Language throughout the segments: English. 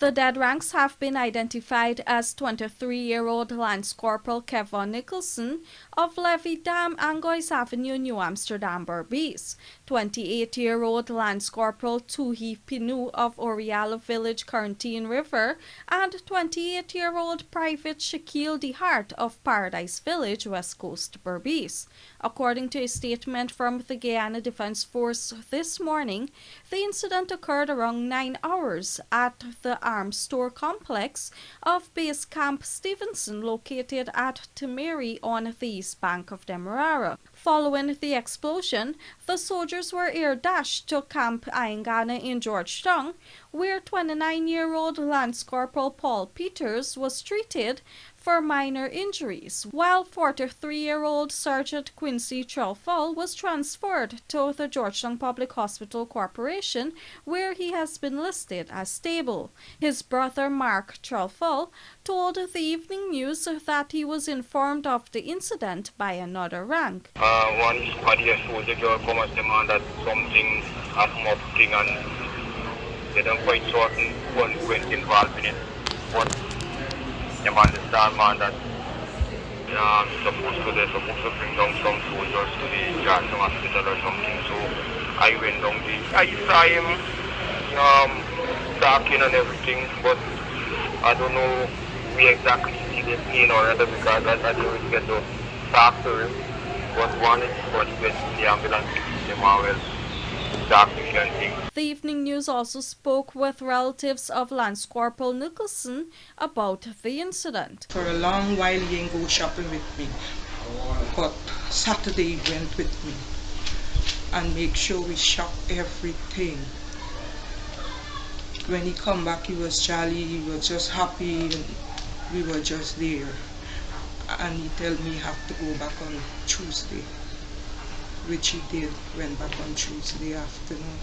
The dead ranks have been identified as 23-year-old Lance Corporal Kevin Nicholson of Levy Dam, Angois Avenue, New Amsterdam, Berbice, 28-year-old Lance Corporal Tuhi Pinu of Oriala Village, Quarantine River, and 28-year-old Private Shaquille DeHart of Paradise Village, West Coast, Berbice. According to a statement from the Guyana Defense Force this morning, the incident occurred around 9 hours at the arms store complex of Base Camp Stephenson, located at Timeri on the east bank of Demerara. Following the explosion, the soldiers were air dashed to Camp Aingana in Georgetown, where 29-year-old Lance Corporal Paul Peters was treated for minor injuries, while 43-year-old Sergeant Quincy Trelfall was transferred to the Georgetown Public Hospital Corporation, where he has been listed as stable. His brother Mark Trelfall told the Evening News that he was informed of the incident by another rank. One party soldier come and demand that something has come up thing, and they don't quite certain who went involved in it. But you understand, man, that they're supposed to bring down some soldiers to the Georgetown hospital or something. So I went down there. I saw him talking and everything, but I don't know where exactly he did in or other, because I didn't really get to talk to him. But one is what he went in the ambulance, the Marvel. The Evening News also spoke with relatives of Lance Corporal Nicholson about the incident. For a long while he didn't go shopping with me, but Saturday he went with me and make sure we shop everything. When he come back he was jolly, he was just happy, and we were just there. And he told me he have to go back on Tuesday, which he did, went back on Tuesday afternoon.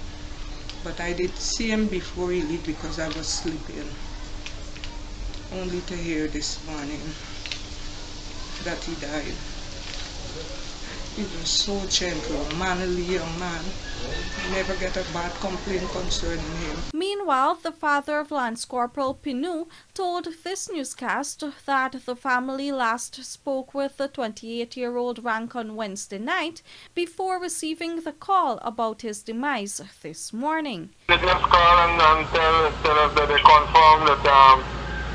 But I did see him before he left because I was sleeping, only to hear this morning that he died. He was so gentle, manly young man. Never get a bad complaint concerning him. Meanwhile, the father of Lance Corporal Pinu told this newscast that the family last spoke with the 28-year-old rank on Wednesday night before receiving the call about his demise this morning. They just call and tell us that they confirm that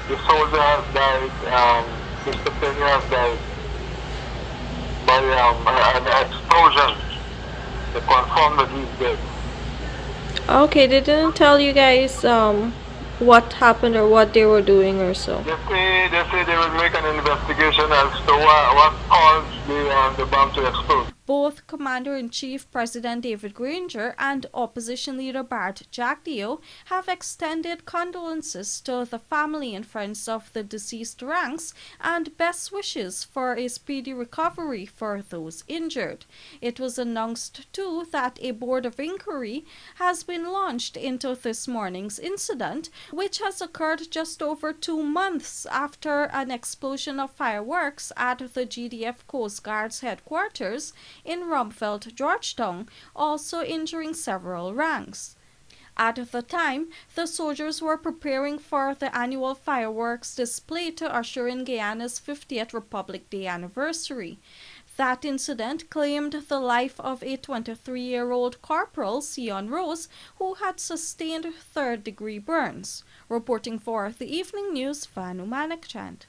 the soldier has died, Mr. Penny has died by an explosion. They confirmed that he's dead. Okay, they didn't tell you guys what happened or what they were doing or so. They say they will make an investigation as to what caused the bomb to explode. Both Commander-in-Chief President David Granger and Opposition Leader Bart Jagdeo have extended condolences to the family and friends of the deceased ranks and best wishes for a speedy recovery for those injured. It was announced too that a board of inquiry has been launched into this morning's incident, which has occurred just over 2 months after an explosion of fireworks at the GDF Coast Guard's headquarters in Rumfeld, Georgetown, also injuring several ranks. At the time, the soldiers were preparing for the annual fireworks display to usher in Guyana's 50th Republic Day anniversary. That incident claimed the life of a 23-year-old Corporal, Sion Rose, who had sustained third-degree burns. Reporting for the Evening News, Vanu Manakchand.